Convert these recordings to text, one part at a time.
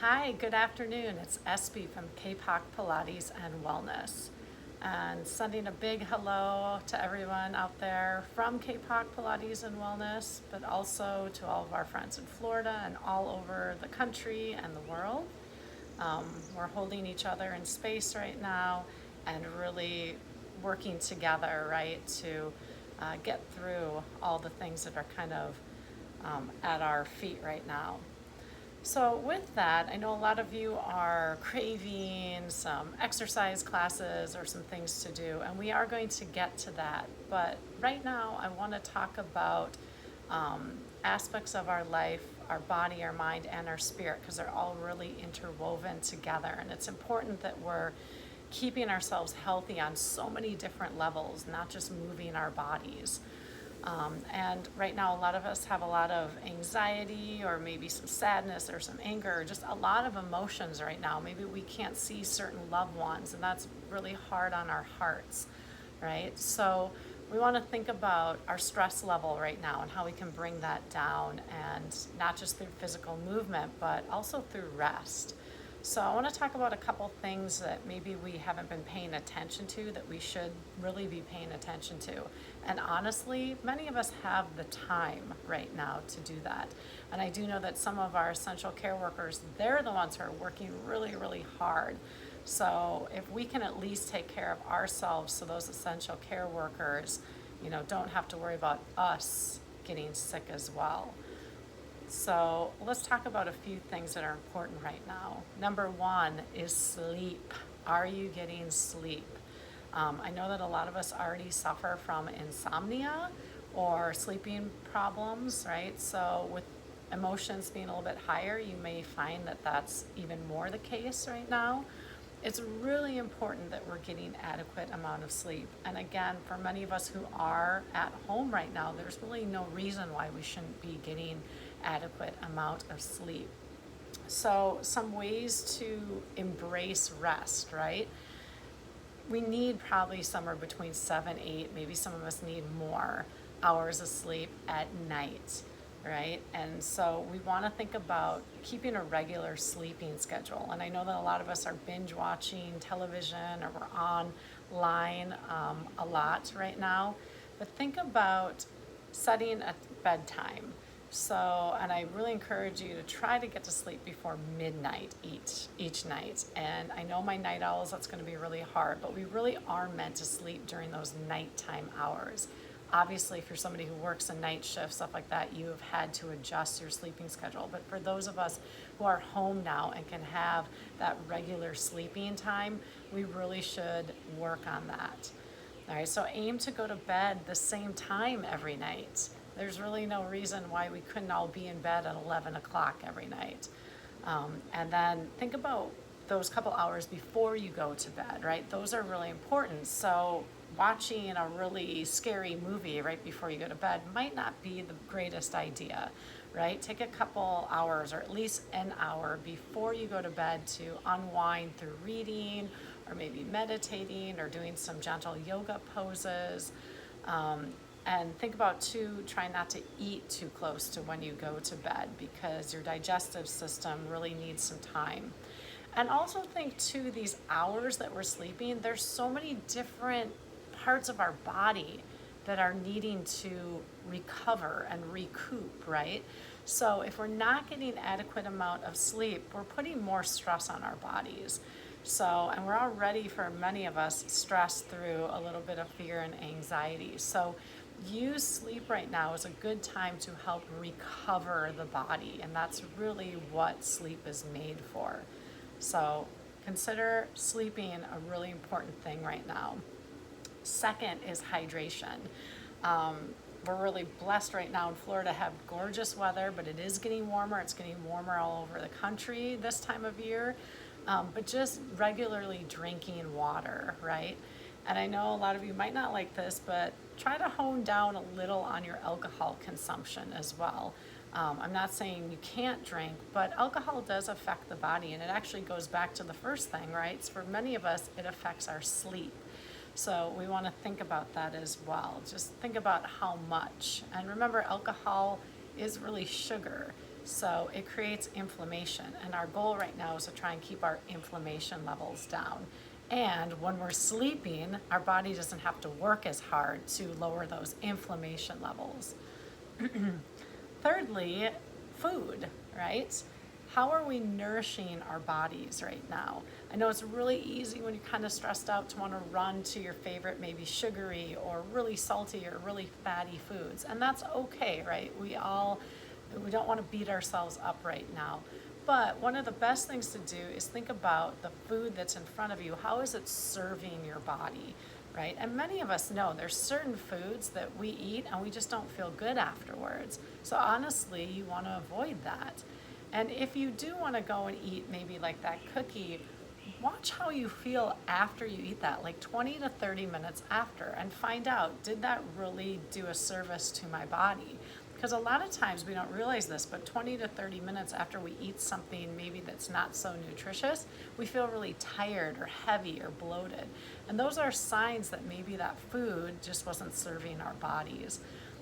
Hi, good afternoon. It's Espy from Kapok Pilates and Wellness. And sending a big hello to everyone out there from Kapok Pilates and Wellness, but also to all of our friends in Florida and all over the country and the world. We're holding each other in space right now and really working together, right, to get through all the things that are kind of at our feet right now. So, with that, I know a lot of you are craving some exercise classes or some things to do, and we are going to get to that. But right now, I want to talk about aspects of our life, our body, our mind, and our spirit, because they're all really interwoven together. And it's important that we're keeping ourselves healthy on so many different levels, not just moving our bodies. And right now, a lot of us have a lot of anxiety or maybe some sadness or some anger, or just a lot of emotions right now. Maybe we can't see certain loved ones, and that's really hard on our hearts, right? So we want to think about our stress level right now and how we can bring that down, and not just through physical movement, but also through rest. So I want to talk about a couple things that maybe we haven't been paying attention to that we should really be paying attention to. And honestly, many of us have the time right now to do that. And I do know that some of our essential care workers, they're the ones who are working really, really hard. So if we can at least take care of ourselves so those essential care workers, don't have to worry about us getting sick as well. So let's talk about a few things that are important right now. Number one is sleep. Are you getting sleep? I know that a lot of us already suffer from insomnia or sleeping problems, right? So with emotions being a little bit higher, you may find that that's even more the case right now. It's really important that we're getting adequate amount of sleep. And again, for many of us who are at home right now, there's really no reason why we shouldn't be getting adequate amount of sleep. So some ways to embrace rest, right? We need probably somewhere between 7, 8, maybe some of us need more hours of sleep at night, right? And so we want to think about keeping a regular sleeping schedule. And I know that a lot of us are binge watching television or we're online a lot right now, but think about setting a bedtime. So, and I really encourage you to try to get to sleep before midnight each night. And I know my night owls, that's going to be really hard, but we really are meant to sleep during those nighttime hours. Obviously, if you're somebody who works a night shift, stuff like that, you have had to adjust your sleeping schedule. But for those of us who are home now and can have that regular sleeping time, we really should work on that. All right, so aim to go to bed the same time every night. There's really no reason why we couldn't all be in bed at 11 o'clock every night. And then think about those couple hours before you go to bed, right? Those are really important. So watching a really scary movie right before you go to bed might not be the greatest idea, right? Take a couple hours or at least an hour before you go to bed to unwind through reading or maybe meditating or doing some gentle yoga poses. And think about too, try not to eat too close to when you go to bed because your digestive system really needs some time. And also think too, these hours that we're sleeping, there's so many different parts of our body that are needing to recover and recoup, right? So if we're not getting adequate amount of sleep, we're putting more stress on our bodies. So, and we're already, for many of us, stressed through a little bit of fear and anxiety. So use sleep right now as a good time to help recover the body. And that's really what sleep is made for. So consider sleeping a really important thing right now. Second is hydration. We're really blessed right now in Florida to have gorgeous weather, but it is getting warmer. It's getting warmer all over the country this time of year. But just regularly drinking water, right? And I know a lot of you might not like this, but try to hone down a little on your alcohol consumption as well. I'm not saying you can't drink, but alcohol does affect the body, and it actually goes back to the first thing, right? So for many of us, it affects our sleep. So we want to think about that as well. Just think about how much. And remember, alcohol is really sugar. So it creates inflammation. And our goal right now is to try and keep our inflammation levels down. And when we're sleeping, our body doesn't have to work as hard to lower those inflammation levels. Thirdly, food, right? How are we nourishing our bodies right now? I know it's really easy when you're kind of stressed out to want to run to your favorite, maybe sugary or really salty or really fatty foods. And that's okay, right? We don't want to beat ourselves up right now. But one of the best things to do is think about the food that's in front of you. How is it serving your body, right? And many of us know there's certain foods that we eat and we just don't feel good afterwards. So honestly, you want to avoid that. And if you do want to go and eat maybe like that cookie, watch how you feel after you eat that, like 20 to 30 minutes after, and find out, did that really do a service to my body? Because a lot of times we don't realize this, but 20 to 30 minutes after we eat something maybe that's not so nutritious, we feel really tired or heavy or bloated. And those are signs that maybe that food just wasn't serving our bodies.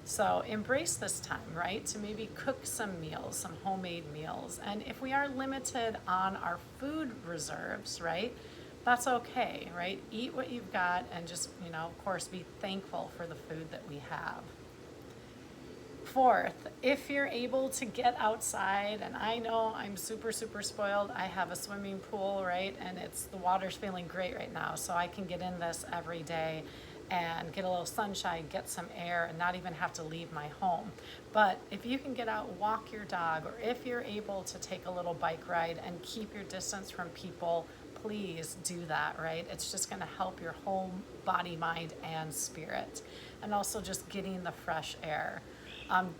So embrace this time, right? To maybe cook some meals, some homemade meals. And if we are limited on our food reserves, right? That's okay, right? Eat what you've got and just, of course, be thankful for the food that we have. Fourth, if you're able to get outside, and I know I'm super, super spoiled. I have a swimming pool, right? And the water's feeling great right now. So I can get in this every day and get a little sunshine, get some air, and not even have to leave my home. But if you can get out, walk your dog, or if you're able to take a little bike ride and keep your distance from people, please do that, right? It's just gonna help your whole body, mind, and spirit. And also just getting the fresh air.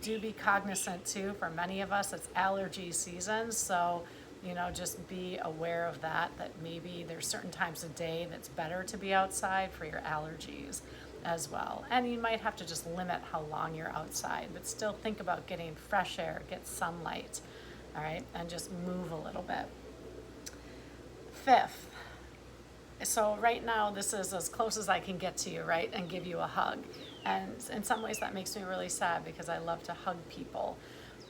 Do be cognizant too, for many of us, it's allergy season, so just be aware of that maybe there's certain times of day that's better to be outside for your allergies as well. And you might have to just limit how long you're outside, but still think about getting fresh air, get sunlight, all right, and just move a little bit. Fifth, so right now this is as close as I can get to you, right, and give you a hug. And in some ways that makes me really sad because I love to hug people.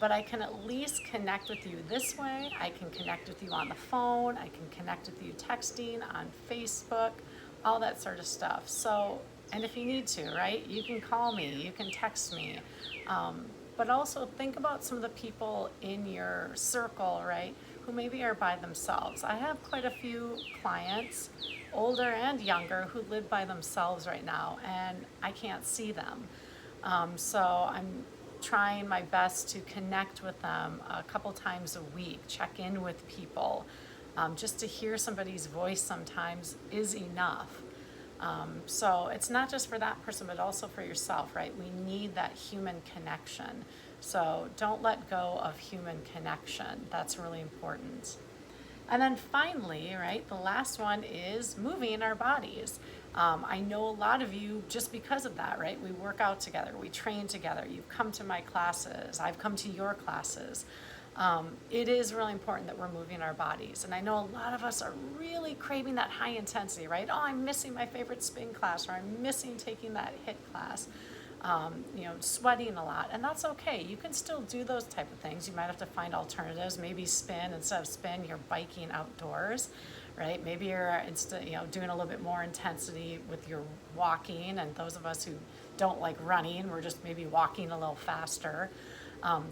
But I can at least connect with you this way. I can connect with you on the phone. I can connect with you texting, on Facebook, all that sort of stuff. So, and if you need to, right, you can call me, you can text me. But also think about some of the people in your circle, right, who maybe are by themselves. I have quite a few clients, older and younger, who live by themselves right now, and I can't see them. So I'm trying my best to connect with them a couple times a week, check in with people. Just to hear somebody's voice sometimes is enough. So it's not just for that person, but also for yourself, right? We need that human connection. So don't let go of human connection. That's really important. And then finally, right, the last one is moving our bodies. I know a lot of you, just because of that, right, we work out together, we train together, you've come to my classes, I've come to your classes. It is really important that we're moving our bodies. And I know a lot of us are really craving that high intensity, right? Oh, I'm missing my favorite spin class, or I'm missing taking that HIIT class. Sweating a lot, and that's okay. You can still do those type of things. You might have to find alternatives. Maybe spin, instead of spin, you're biking outdoors, right? Maybe you're doing a little bit more intensity with your walking, and those of us who don't like running, we're just maybe walking a little faster.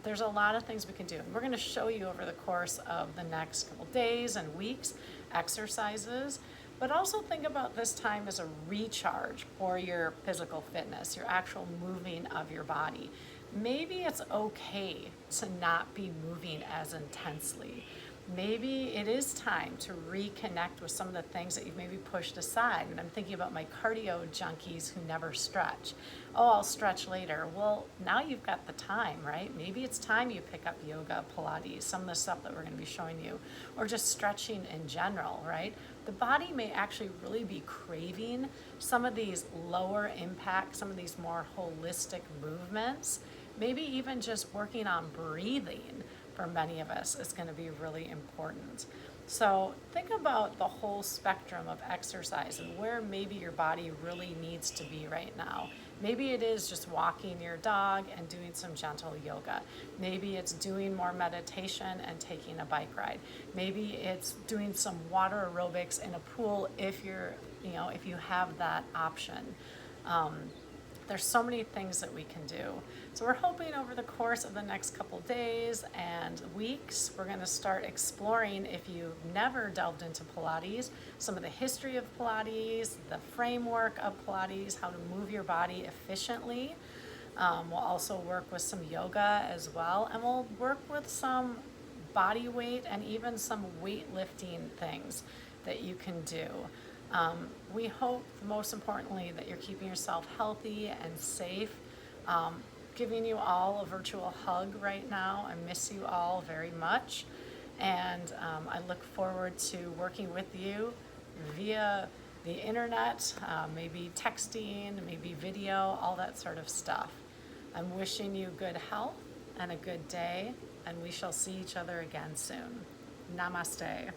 There's a lot of things we can do. And we're going to show you over the course of the next couple days and weeks exercises. But also think about this time as a recharge for your physical fitness, your actual moving of your body. Maybe it's okay to not be moving as intensely. Maybe it is time to reconnect with some of the things that you've maybe pushed aside. And I'm thinking about my cardio junkies who never stretch. Oh, I'll stretch later. Well, now you've got the time, right? Maybe it's time you pick up yoga, Pilates, some of the stuff that we're going to be showing you, or just stretching in general, right? The body may actually really be craving some of these lower impact, some of these more holistic movements. Maybe even just working on breathing for many of us is going to be really important. So think about the whole spectrum of exercise and where maybe your body really needs to be right now. Maybe it is just walking your dog and doing some gentle yoga. Maybe it's doing more meditation and taking a bike ride. Maybe it's doing some water aerobics in a pool if if you have that option. There's so many things that we can do. So we're hoping over the course of the next couple days and weeks, we're going to start exploring, if you've never delved into Pilates, some of the history of Pilates, the framework of Pilates, how to move your body efficiently. We'll also work with some yoga as well, and we'll work with some body weight and even some weightlifting things that you can do. We hope, most importantly, that you're keeping yourself healthy and safe. Giving you all a virtual hug right now. I miss you all very much. And I look forward to working with you via the internet, maybe texting, maybe video, all that sort of stuff. I'm wishing you good health and a good day, and we shall see each other again soon. Namaste.